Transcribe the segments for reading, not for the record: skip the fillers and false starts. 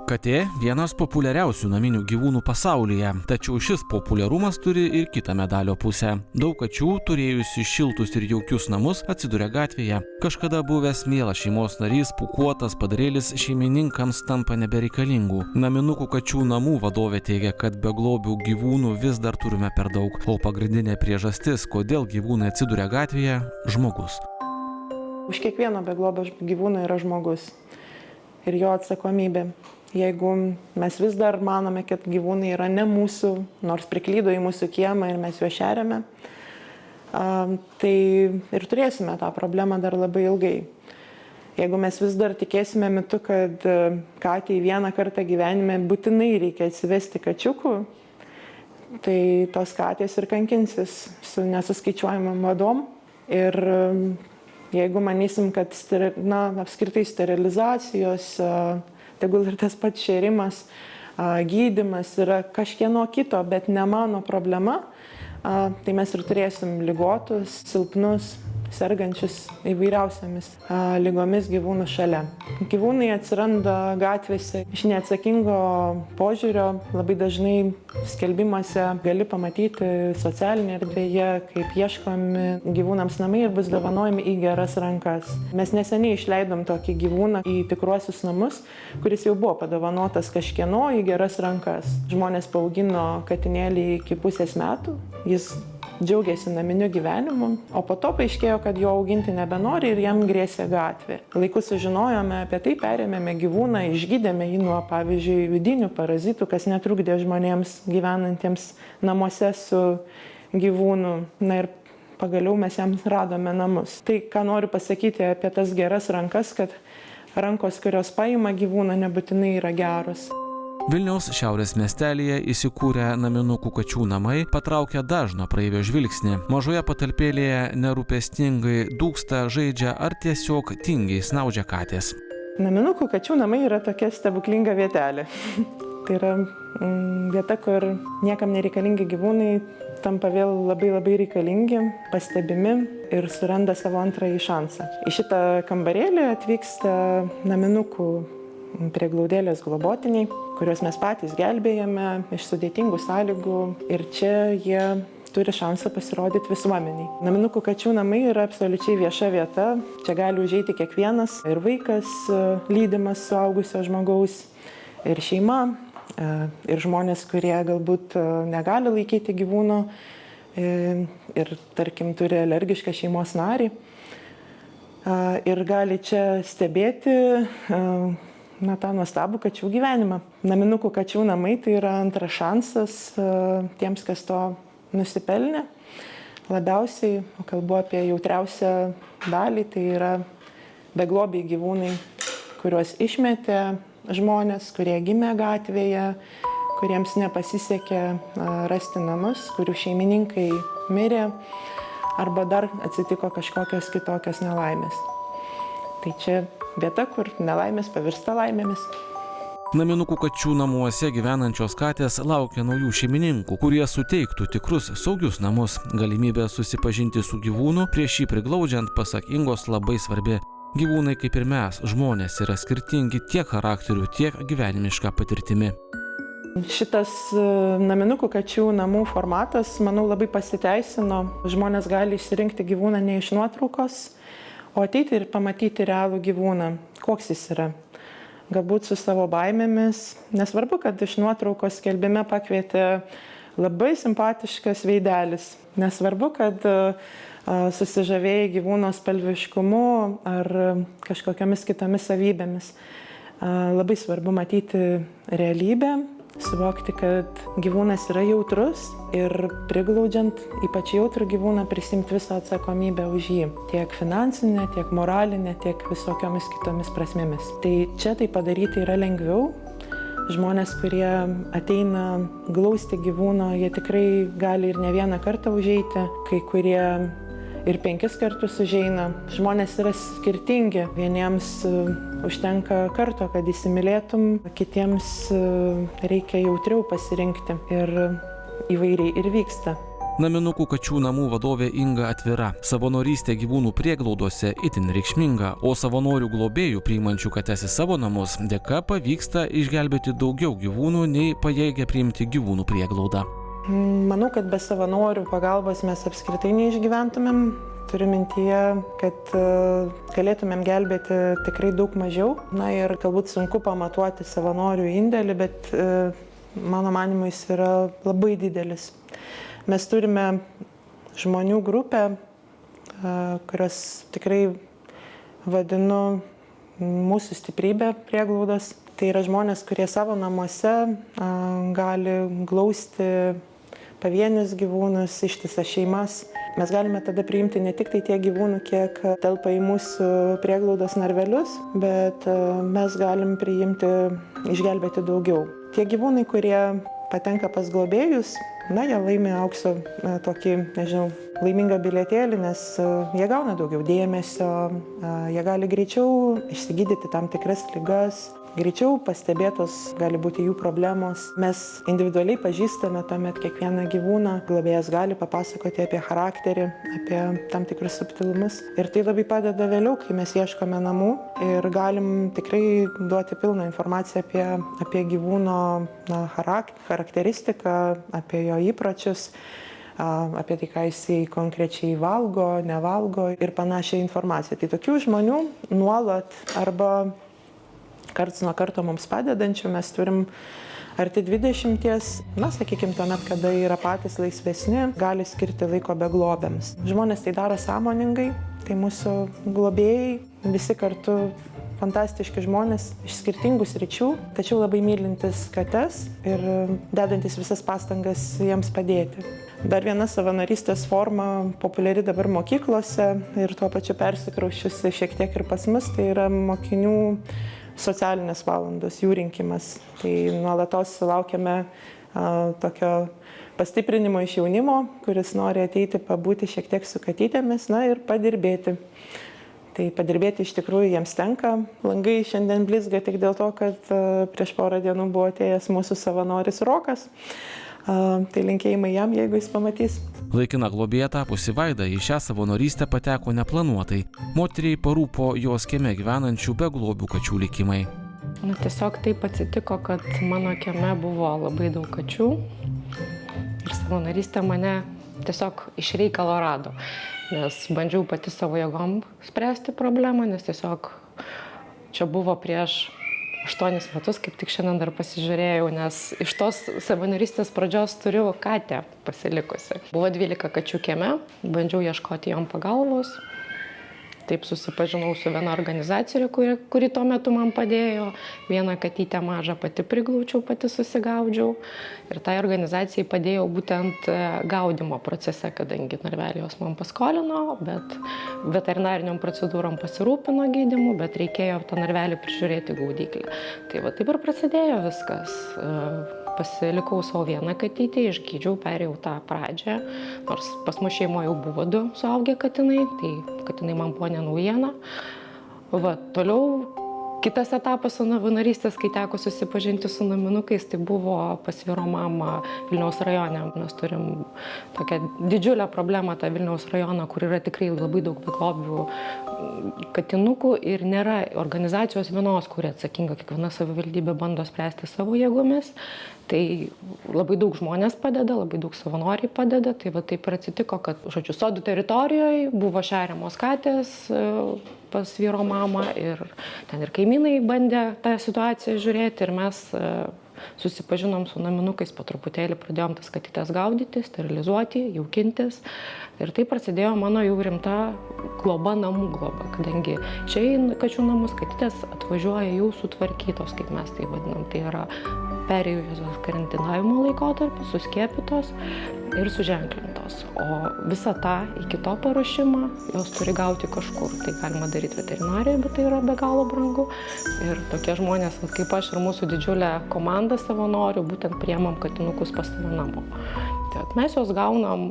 Katė – vienas populiariausių naminių gyvūnų pasaulyje, tačiau šis populiarumas turi ir kitą medalio pusę. Daug kačių, turėjusi šiltus ir jaukius namus, atsiduria gatvėje. Kažkada buvęs mielas šeimos narys, pūkuotas padarėlis šeimininkams tampa nebereikalingų. Naminukų kačių namų vadovė teigia, kad beglobių gyvūnų vis dar turime per daug, o pagrindinė priežastis, kodėl gyvūnai atsiduria gatvėje – žmogus. Už kiekvieno beglobio gyvūno yra žmogus ir jo atsakomybė. Jeigu mes vis dar manome, kad gyvūnai yra ne mūsų, nors priklydo į mūsų kiemą ir mes juos šeriame, tai ir turėsime tą problemą dar labai ilgai. Jeigu mes vis dar tikėsime mitu, kad katei vieną kartą gyvenime būtinai reikia atsivesti kačiukų, tai tos katės ir kankinsis su nesuskaičiuojamam vadom. Ir jeigu manysim, kad apskritai sterilizacijos, tegul ir tas pats šėrimas, gydymas yra kažkieno kito, bet ne mano problema, tai mes ir turėsim ligotus, silpnus, sergančius įvairiausiamis ligomis gyvūnus šalia. Gyvūnai atsiranda gatvėse iš neatsakingo požiūrio. Labai dažnai skelbimuose gali pamatyti socialinėje erdvėje, kaip ieškomi gyvūnams namai ir bus dovanojami į geras rankas. Mes neseniai išleidom tokį gyvūną į tikruosius namus, kuris jau buvo padovanotas kažkieno į geras rankas. Žmonės paaugino katinėlį iki pusės metų, jis džiaugiasi naminiu gyvenimu, o po to paaiškėjo, kad jo auginti nebenori ir jam grėsė gatvė. Laiku sužinojome apie tai, perėmėme gyvūną, išgydėme jį nuo, pavyzdžiui, vidinių parazitų, kas netrukdė žmonėms gyvenantiems namuose su gyvūnu. Na ir pagaliau mes jam radome namus. Tai, ką noriu pasakyti apie tas geras rankas, kad rankos, kurios paima gyvūną, nebūtinai yra geros. Vilniaus šiaurės miestelyje įsikūrę naminukų kačių namai patraukia dažno praeivio žvilgsnį. Mažoje patalpėlėje nerūpestingai dūksta, žaidžia ar tiesiog tingiai snaudžia katės. Naminukų kačių namai yra tokia stebuklinga vietelė. Tai yra vieta, kur niekam nereikalingi gyvūnai tampa vėl labai reikalingi, pastebimi ir suranda savo antrąjį šansą. Į šitą kambarėlį atvyksta naminukų prieglaudėlės globotiniai, kuriuos mes patys gelbėjame iš sudėtingų sąlygų ir čia jie turi šansą pasirodyti visuomeniai. Naminukų kačių namai yra absoliučiai vieša vieta, čia gali užeiti kiekvienas, ir vaikas lydimas suaugusio žmogaus, ir šeima, ir žmonės, kurie galbūt negali laikyti gyvūno ir, tarkim, turi alergišką šeimos narį ir gali čia stebėti tą nuostabų kačių gyvenimą. Naminukų kačių namai tai yra antras šansas tiems, kas to nusipelnė. Labiausiai, kalbu apie jautriausią dalį, tai yra beglobiai gyvūnai, kuriuos išmetė žmonės, kurie gimė gatvėje, kuriems nepasisekė rasti namus, kurių šeimininkai mirė arba dar atsitiko kažkokios kitokios nelaimės. Tai čia vieta, kur nelaimės pavirsta laimėmis. Naminukų kačių namuose gyvenančios katės laukia naujų šeimininkų, kurie suteiktų tikrus saugius namus. Galimybė susipažinti su gyvūnu prieš jį priglaudžiant, pasak Ingos, labai svarbi. Gyvūnai, kaip ir mes, žmonės, yra skirtingi tiek charakteriu, tiek gyvenimiška patirtimi. Šitas naminukų kačių namų formatas, manau, labai pasiteisino. Žmonės gali išsirinkti gyvūną ne iš nuotraukos, o ateiti ir pamatyti realų gyvūną, koks jis yra. Galbūt su savo baimėmis. Nesvarbu, kad iš nuotraukos skelbime pakvietė labai simpatiškas veidelis. Nesvarbu, kad susižavėjai gyvūno spalviškumu ar kažkokiamis kitomis savybėmis. Labai svarbu matyti realybę, suvokti, kad gyvūnas yra jautrus ir priglaudžiant ypač jautrų gyvūną prisimti visą atsakomybę už jį. Tiek finansinę, tiek moralinę, tiek visokiomis kitomis prasmėmis. Tai čia tai padaryti yra lengviau. Žmonės, kurie ateina glausti gyvūno, jie tikrai gali ir ne vieną kartą užeiti, kai kurie ir 5 kartus užeina. Žmonės yra skirtingi. Vieniems užtenka karto, kad įsimylėtum, kitiems reikia jautriau pasirinkti ir įvairiai ir vyksta. Naminukų kačių namų vadovė Inga atvira. Savanorystė gyvūnų prieglaudose itin reikšminga, o savanorių globėjų priimančių kates į savo namus dėka pavyksta išgelbėti daugiau gyvūnų nei pajėgia priimti gyvūnų prieglaudą. Manau, kad be savanorių pagalbos mes apskritai neišgyventumėm. Turiu mintyje, kad galėtumėm gelbėti tikrai daug mažiau. Na ir galbūt sunku pamatuoti savanorių indėlį, bet mano manymu jis yra labai didelis. Mes turime žmonių grupę, kurios tikrai vadinu mūsų stiprybė prieglaudos. Tai yra žmonės, kurie savo namuose gali glausti pavienius gyvūnus, ištisas šeimas. Mes galime tada priimti ne tik tai tiek gyvūnų, kiek telpa į mūsų prieglaudos narvelius, bet mes galim priimti, išgelbėti daugiau. Tie gyvūnai, kurie patenka pas globėjus, jie laimi aukso tokį, laimingą bilietėlį, nes jie gauna daugiau dėmesio, jie gali greičiau išsigydyti tam tikras ligas, greičiau pastebėtos gali būti jų problemos. Mes individualiai pažįstame tuomet kiekvieną gyvūną, globėjas gali papasakoti apie charakterį, apie tam tikrus subtilumus. Ir tai labai padeda vėliau, kai mes ieškome namų ir galim tikrai duoti pilną informaciją apie gyvūno charakteristiką, apie jo įpročius, apie tai, ką jisai konkrečiai valgo, nevalgo ir panašią informaciją. Tai tokių žmonių nuolat arba karts nuo karto mums padedančių mes turim arti 20, sakykime, tuomet, kada yra patys laisvesni, gali skirti laiko beglobiams. Žmonės tai daro sąmoningai, tai mūsų globėjai, visi kartu fantastiški žmonės iš skirtingų sričių, tačiau labai mylintis kates ir dedantis visas pastangas jiems padėti. Dar viena savanorystės forma populiari dabar mokyklose ir tuo pačiu persikrauščiusi šiek tiek ir pas mus, tai yra mokinių socialinės valandos, jų rinkimas. Tai nuolatos laukiame tokio pastiprinimo iš jaunimo, kuris nori ateiti pabūti šiek tiek su katytėmis, ir padirbėti. Tai padirbėti iš tikrųjų jiems tenka. Langai šiandien blizga tik dėl to, kad prieš porą dienų buvo atėjęs mūsų savanoris Rokas. Tai linkėjimai jam, jeigu jis pamatys. Laikina globėja tapusi Vaida į šią savanorystę pateko neplanuotai. Moteriai parūpo jos kieme gyvenančių beglobių kačių likimai. Tiesiog taip atsitiko, kad mano kieme buvo labai daug kačių ir savanorystė mane tiesiog iš reikalo rado. Nes bandžiau pati savo jėgom spręsti problemą, nes tiesiog čia buvo prieš 8 metus, kaip tik šiandien dar pasižiūrėjau, nes iš tos savanorystės pradžios turiu katę pasilikusi. Buvo 12 kačių kieme, bandžiau ieškoti jom pagalbos. Taip susipažinau su viena organizacija, kuri tuo metu man padėjo. Vieną katytę mažą pati priglaučiau, pati susigaudžiau. Ir tai organizacijai padėjau būtent gaudimo procese, kadangi narvelį jos man paskolino, bet veterinariniam procedūrom pasirūpino gydymu, bet reikėjo tą narvelį prižiūrėti gaudyklę. Tai taip ir prasidėjo viskas. Pasilikau savo vieną katytę, išgydžiau, perėjau tą pradžią, nors pas mus šeimoje jau buvo 2 suaugę katinai, tai katinai man buvo ne naujiena. Toliau kitas etapas savanorystės, kai teko susipažinti su naminukais, tai buvo pas vyro mamą Vilniaus rajone. Mes turim tokią didžiulę problemą tą Vilniaus rajoną, kur yra tikrai labai daug beglobių katinukų ir nėra organizacijos vienos, kuri atsakinga, kiekviena savivaldybė bando spręsti savo jėgomis. Tai labai daug žmonės padeda, labai daug savanoriai padeda. Tai taip ir atsitiko, kad sodų teritorijoje buvo šeriamos katės pas vyro mamą ir ten ir kaimynai bandė tą situaciją žiūrėti ir mes susipažinom su naminukais, po truputėlį pradėjom tas katytes gaudyti, sterilizuoti, jaukintis. Ir tai prasidėjo mano jau rimta globa, namų globa, kadangi čia į kačių namus katytės atvažiuoja jau sutvarkytos, kaip mes tai vadinam. Tai yra perėjusios karantinavimo laikotarpį, suskiepytos ir suženklintos. O visą tą iki to paruošimą jos turi gauti kažkur. Tai galima daryti veterinarijoje, bet tai yra be galo brangu. Ir tokie žmonės, kaip aš ir mūsų didžiulė komanda savanorių, būtent priemam katinukus pas save namo. Tai mes juos gaunam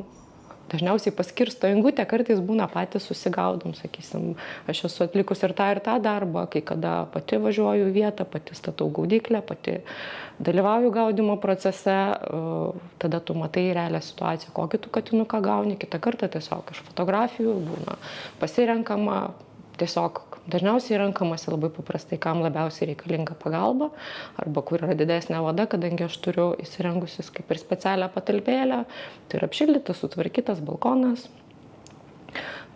dažniausiai paskirsto ingutę, kartais būna patys susigaudom, sakysim, aš esu atlikus ir tą darbą, kai kada pati važiuoju į vietą, pati statau gaudyklę, pati dalyvauju gaudimo procese, tada tu matai realią situaciją, kokį tu katinuką gauni, kitą kartą tiesiog iš fotografijų būna pasirenkama, tiesiog dažniausiai renkamasi labai paprastai, kam labiausiai reikalinga pagalba arba kur yra didesnė vada, kadangi aš turiu įsirengusis kaip ir specialią patalpėlę, tai yra apšildytas, sutvarkytas balkonas,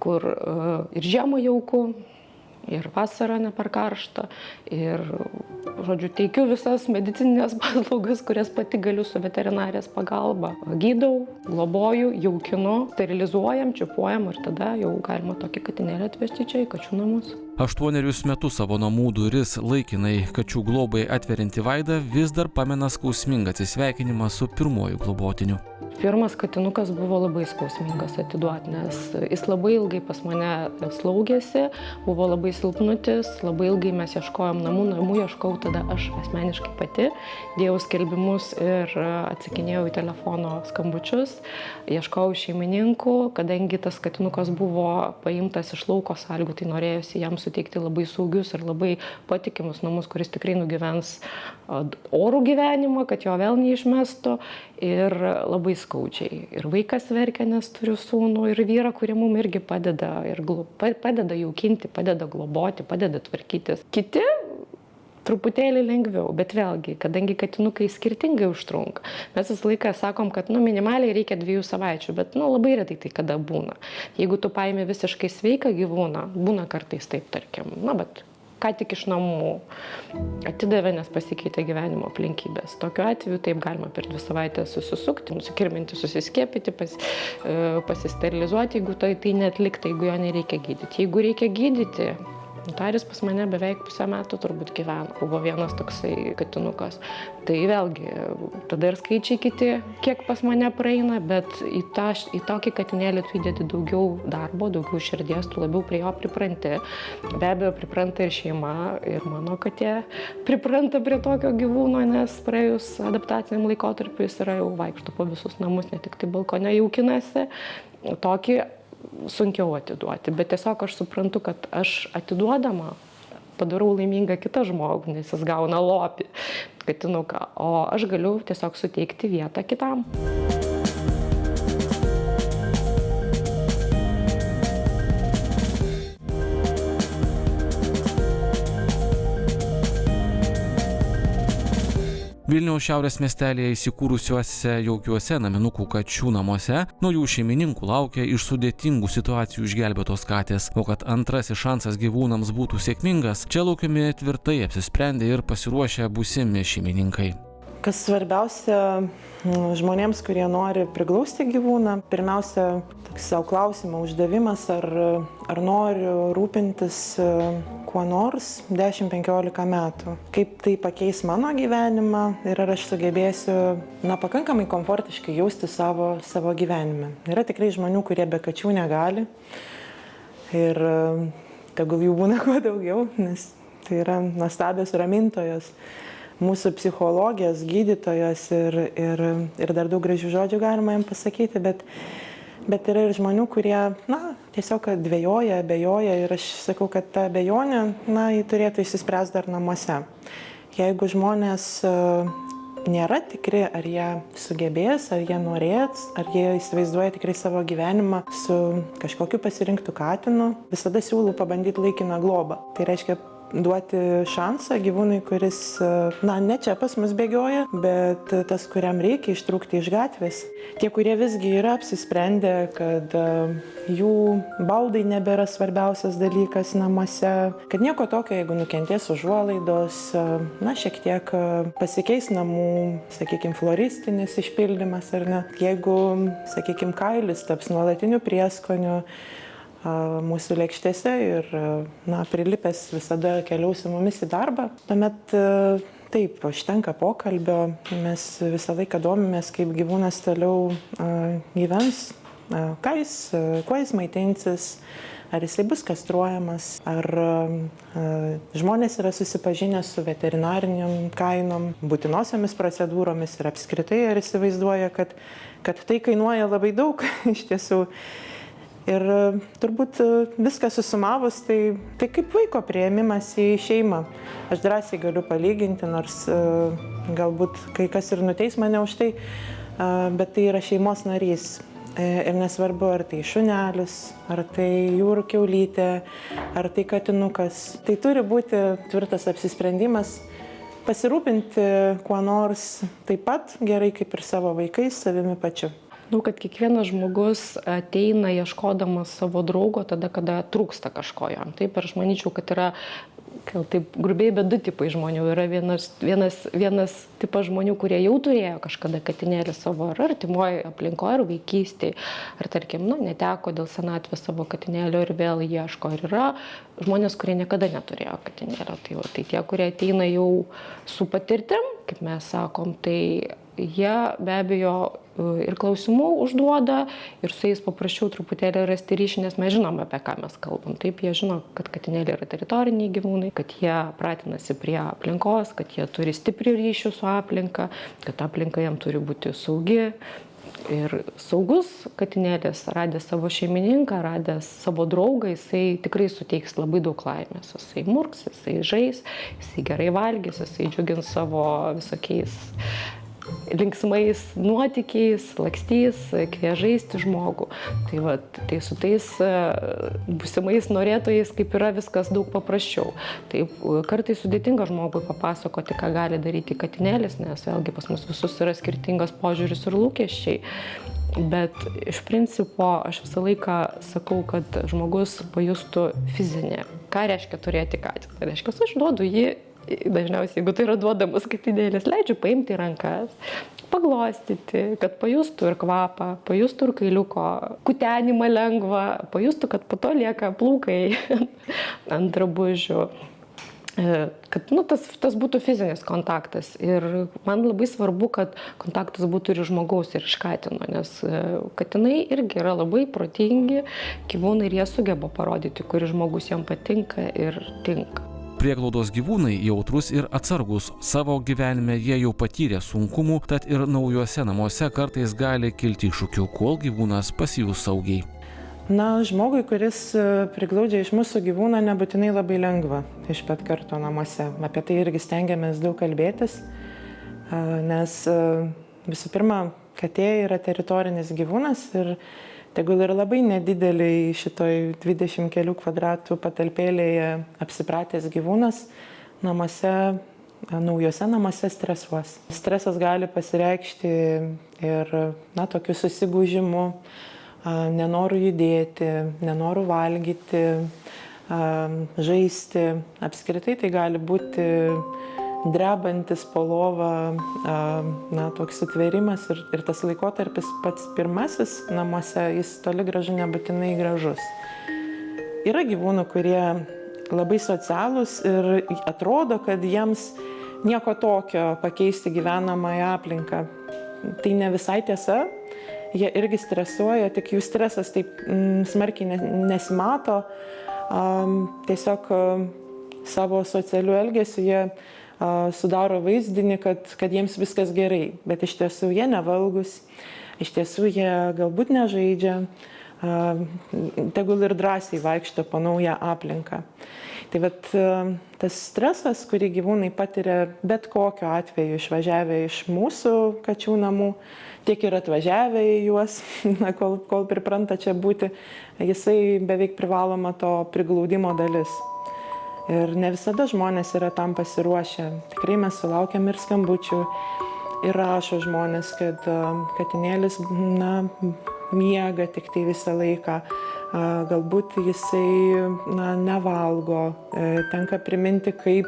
kur ir žiemą jauku, ir vasarą ne per karštą, ir, žodžiu, teikiu visas medicininės paslaugas, kurias pati galiu su veterinarės pagalba. Gydau, globoju, jaukinu, sterilizuojam, čiupuojam ir tada jau galima tokį katinėlį atvežti čia į kačių namus. 8 metus savo namų duris laikinai kačių globai atverianti Vaida vis dar pamena skausmingą atsisveikinimą su pirmuoju globotiniu. Pirmas katinukas buvo labai skausmingas atiduoti, nes jis labai ilgai pas mane slaugėsi, buvo labai silpnutis, labai ilgai mes ieškojom namų ieškau tada aš asmeniškai pati, dėjau skelbimus ir atsakinėjau į telefono skambučius, ieškojau šeimininkų, kadangi tas katinukas buvo paimtas iš lauko sąlygų, tai norėjusi jam suteikti labai saugius ir labai patikimus namus, kuris tikrai nugyvens orų gyvenimą, kad jo vėl neišmestų ir labai skaudžiai. Ir vaikas verkia, nes turiu sūnų, ir vyrą, kurie mums irgi padeda, ir padeda jaukinti, padeda globoti, padeda tvarkytis. Kiti truputėlį lengviau, bet vėlgi, kadangi katinukai skirtingai užtrunka. Mes visą laiką sakom, kad minimaliai reikia 2 savaičių, bet labai retai tai kada būna. Jeigu tu paimi visiškai sveiką gyvūną, būna kartais taip, tarkim, bet ką tik iš namų atidavė, nes pasikeitė gyvenimo aplinkybės. Tokiu atveju taip galima per 2 savaitės susisukti, nusikirminti, susiskiepyti, pasisterilizuoti, jeigu tai neatlikta, jeigu jo nereikia gydyti. Jeigu reikia gydyti, Taris pas mane beveik 1,5 metų turbūt gyveno. Buvo vienas toksai katinukas. Tai vėlgi, tada ir skaičiai kiti, kiek pas mane praeina, bet į tokį katinėlį tu įdedi daugiau darbo, daugiau širdies, tu labiau prie jo pripranti. Be abejo, pripranta ir šeima, ir mano katė pripranta prie tokio gyvūno, nes praėjus adaptaciniam laikotarpiu jis yra jau vaikšto po visus namus, ne tik tai balkone jaukinasi. Tokį sunkiau atiduoti, bet tiesiog aš suprantu, kad aš atiduodama padarau laimingą kitą žmogų, nes jis gauna lopį katinuką, o aš galiu tiesiog suteikti vietą kitam. Vilniaus šiaurės miestelėje įsikūrusiuose jaukiuose naminukų kačių namuose naujų šeimininkų laukia iš sudėtingų situacijų išgelbėtos katės, o kad antrasis šansas gyvūnams būtų sėkmingas, čia laukiami tvirtai apsisprendę ir pasiruošę būsimi šeimininkai. Kas svarbiausia žmonėms, kurie nori priglausti gyvūną, pirmiausia, savo klausimo uždavimas, ar noriu rūpintis kuo nors 10-15 metų. Kaip tai pakeis mano gyvenimą ir ar aš sugebėsiu pakankamai komfortiškai jausti savo gyvenime. Yra tikrai žmonių, kurie be kačių negali ir tegul jų būna kuo daugiau, nes tai yra nuostabios ramintojos. Mūsų psichologijos, gydytojos ir dar daug gražių žodžių galima jam pasakyti, bet yra ir žmonių, kurie, tiesiog dvejoja, abejoja ir aš sakau, kad ta abejonė, jį turėtų išsispręsti dar namuose. Jeigu žmonės nėra tikri, ar jie sugebės, ar jie norės, ar jie įsivaizduoja tikrai savo gyvenimą su kažkokiu pasirinktu katinu, visada siūlau pabandyti laikiną globą. Tai reiškia duoti šansą gyvūnui, kuris, ne čia pas mus bėgioja, bet tas, kuriam reikia ištrūkti iš gatvės. Tie, kurie visgi yra apsisprendę, kad jų baldai nebėra svarbiausias dalykas namuose, kad nieko tokio, jeigu nukentės užuolaidos, šiek tiek pasikeis namų, sakykime, floristinis išpildymas ar ne. Jeigu, sakykime, kailis taps nuolatiniu prieskoniu mūsų lėkštėse ir prilipęs visada keliaus su mumis į darbą. Tuomet taip, užtenka pokalbio, mes visą laiką domimės, kaip gyvūnas toliau gyvens, kuo jis maitinsis, ar jisai bus kastruojamas, ar žmonės yra susipažinę su veterinariniam kainom, būtinosiomis procedūromis ir apskritai ar įsivaizduoja, kad tai kainuoja labai daug iš tiesų. Ir turbūt viską susumavus, tai kaip vaiko priėmimas į šeimą. Aš drąsiai galiu palyginti, nors galbūt kai kas ir nuteis mane už tai, bet tai yra šeimos narys. Ir nesvarbu, ar tai šunelis, ar tai jūrų kiaulytė, ar tai katinukas. Tai turi būti tvirtas apsisprendimas pasirūpinti kuo nors taip pat gerai kaip ir savo vaikais, savimi pačiu. Kad kiekvienas žmogus ateina ieškodamas savo draugo tada, kada trūksta kažko jam. Taip, ir aš manyčiau, kad yra, taip grubiai, bet du tipai žmonių. Yra vienas tipas žmonių, kurie jau turėjo kažkada katinėlį savo ar artimoje aplinkoje, ar vaikystėje, ar tarkim, neteko dėl senatvės savo katinėlio ir vėl ieško. Ir yra žmonės, kurie niekada neturėjo katinėlio. Tai tie, kurie ateina jau su patirtim, kaip mes sakom, tai jie be abejo ir klausimų užduoda ir su jais paprasčiau truputėlį rasti ryšį, nes mes žinom, apie ką mes kalbam. Taip, jie žino, kad katinėliai yra teritoriniai gyvūnai, kad jie pratinasi prie aplinkos, kad jie turi stiprių ryšių su aplinka, kad aplinka jam turi būti saugi. Ir saugus katinėlis, radęs savo šeimininką, radęs savo draugą, jisai tikrai suteiks labai daug laimės. Jisai murks, jisai žais, jisai gerai valgys, jisai džiugins savo visokiais linksmais nuotykiais, lakstys, kvies žaisti žmogų. Tai su tais būsimais norėtojais kaip yra viskas daug paprasčiau. Taip, kartais sudėtinga žmogui papasakoti, ką gali daryti katinėlis, nes vėlgi pas mus visus yra skirtingas požiūris ir lūkesčiai. Bet iš principo aš visą laiką sakau, kad žmogus pajustų fizinį. Ką reiškia turėti katiną? Tai reiškia, aš duodu jį. Dažniausiai, jeigu tai yra duodamas katinėlis, leidžiu paimti į rankas, paglostyti, kad pajustų ir kvapą, pajustų ir kailiuko kutenimą lengvą, pajustų, kad po to lieka plaukai ant drabužių. Kad tas būtų fizinis kontaktas. Ir man labai svarbu, kad kontaktas būtų ir žmogaus, ir iš katino, nes katinai irgi yra labai protingi gyvūnai ir jie sugeba parodyti, kuris žmogus jam patinka ir tinka. Prieglaudos gyvūnai jautrus ir atsargus. Savo gyvenime jie jau patyrė sunkumų, tad ir naujuose namuose kartais gali kilti iššūkių, kol gyvūnas pasijus saugiai. Žmogui, kuris priglaudžia iš mūsų gyvūną, nebūtinai labai lengva iš pat karto namuose. Apie tai irgi stengiamės daug kalbėtis, nes visų pirma, katė yra teritorinis gyvūnas ir tegul ir labai nedideliai šitoj 20 kelių kvadratų patalpėlėje apsipratęs gyvūnas naujuose namuose stresuos. Stresas gali pasireikšti ir tokiu susigūžimu, nenoru judėti, nenoru valgyti, žaisti. Apskritai tai gali būti drebantis po lovą, toks sutvėrimas ir tas laikotarpis pats pirmasis namuose, jis toli gražu nebūtinai gražus. Yra gyvūnų, kurie labai socialūs ir atrodo, kad jiems nieko tokio pakeisti gyvenamąją aplinką. Tai ne visai tiesa, jie irgi stresuoja, tik jų stresas taip smarkiai nesimato, tiesiog savo socialiu elgesiu jie sudaro vaizdinį, kad jiems viskas gerai, bet iš tiesų jie nevalgus, iš tiesų jie galbūt nežaidžia, tegul ir drąsiai vaikšto po naują aplinką. Tai tas stresas, kurį gyvūnai patiria bet kokiu atveju išvažiavę iš mūsų kačių namų, tiek ir atvažiavę į juos, kol pripranta čia būti, jisai beveik privaloma to priglaudimo dalis. Ir ne visada žmonės yra tam pasiruošę. Tikrai mes sulaukiam ir skambučių, ir rašo žmonės, kad katinėlis miega tik tai visą laiką. Galbūt jisai nevalgo. Tenka priminti, kaip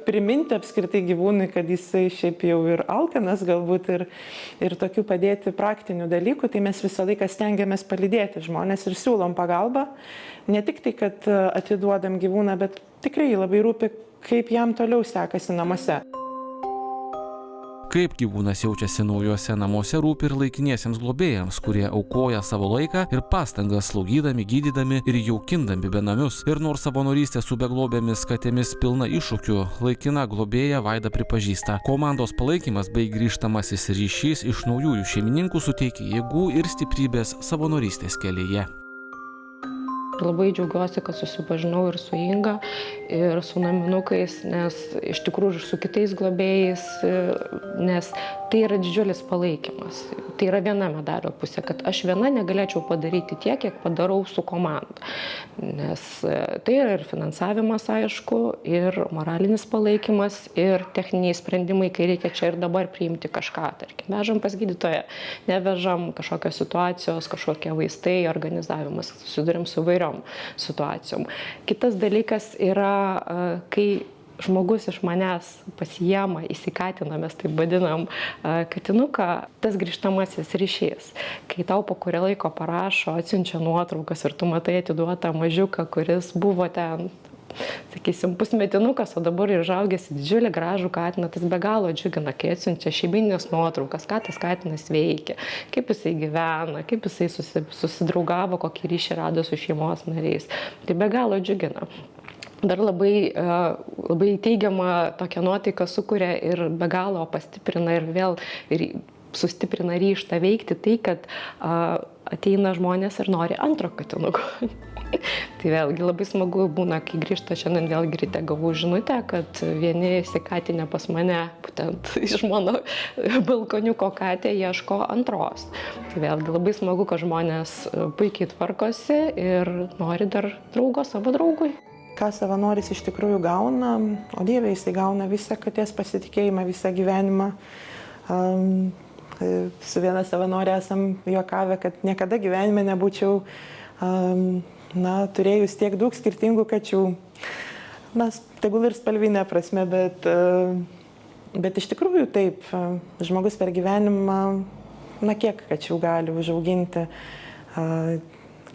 priminti apskritai gyvūnui, kad jisai šiaip jau ir alkanas galbūt ir tokių padėti praktinių dalykų. Tai mes visą laiką stengiamės palydėti žmonės ir siūlom pagalbą. Ne tik tai, kad atiduodam gyvūną, bet tikrai labai rūpi, kaip jam toliau sekasi namuose. Kaip gyvūnas jaučiasi naujuose namuose rūpi ir laikiniesiems globėjams, kurie aukoja savo laiką ir pastangas slaugydami, gydydami ir jaukindami benamius. Ir nors savanorystė su beglobėmis katėmis pilna iššūkių, laikina globėja Vaida pripažįsta, komandos palaikymas bei grįžtamasis ryšys iš naujųjų šeimininkų suteikia jėgų ir stiprybės savanorystės kelyje. Labai džiaugiuosi, kad susipažinau ir su Inga, ir su naminukais, nes iš tikrųjų ir su kitais globėjais, nes tai yra didžiulis palaikymas. Tai yra viena medalio pusė, kad aš viena negalėčiau padaryti tiek, kiek padarau su komanda. Nes tai yra ir finansavimas, aišku, ir moralinis palaikymas, ir techniniai sprendimai, kai reikia čia ir dabar priimti kažką. Tarkim, vežam pas gydytoją, nevežam kažkokios situacijos, kažkokie vaistai, organizavimas, susidurėm su įvairiom situacijom. Kitas dalykas yra, kai žmogus iš manęs pasiema, įsikatina, mes taip vadinam, katinuką, tas grįžtamasis ryšys. Kai tau po kurio laiko parašo, atsiunčia nuotraukas ir tu matai atiduotą mažiuką, kuris buvo ten, sakysim, pusmetinukas, o dabar ir užaugęs didžiulį gražų katiną, tas be galo džiugina, kai atsiunčia šeiminės nuotraukas, ką tas katinas veikia, kaip jisai gyvena, kaip jisai susidraugavo, kokį ryšį rado su šeimos nariais. Tai be galo džiugina. Dar labai teigiamą tokią nuotaiką sukuria ir be galo pastiprina ir vėl sustiprina ryžtą veikti tai, kad ateina žmonės ir nori antro katinuko. Tai vėlgi labai smagu būna, kai grįžta šiandien vėl ryte gavau žinutę, kad vieni įsikatinę pas mane, būtent iš mano balkoniuko katė, ieško antros. Tai vėlgi labai smagu, kad žmonės puikiai tvarkosi ir nori dar draugo savo draugui. Ką savanoris iš tikrųjų gauna, o Dieve jisai gauna visą katės pasitikėjimą, visą gyvenimą. Su viena savanorė esam juokavę, kad niekada gyvenime nebūčiau turėjus tiek daug skirtingų kačių. Tegul ir spalvinė prasme, bet iš tikrųjų taip, žmogus per gyvenimą, kiek kačių gali užauginti,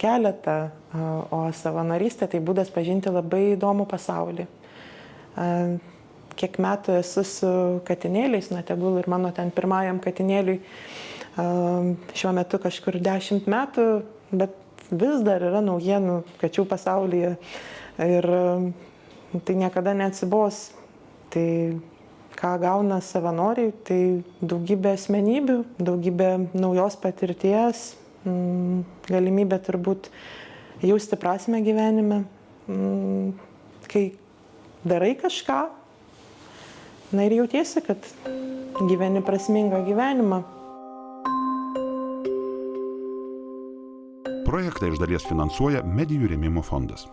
keletą, o savanorystė tai būdas pažinti labai įdomų pasaulį. Kiek metų esu su katinėliais, tegul ir mano ten pirmajam katinėliui, šiuo metu kažkur 10 metų, bet vis dar yra naujienų kačių pasaulyje ir tai niekada neatsibos. Tai ką gauna savanoriai, tai daugybė asmenybių, daugybė naujos patirties, galimybė turbūt jausti prasmę gyvenime, kai darai kažką, ir jautiesi, kad gyveni prasmingą gyvenimą. Projektą iš dalies finansuoja Medijų rėmimo fondas.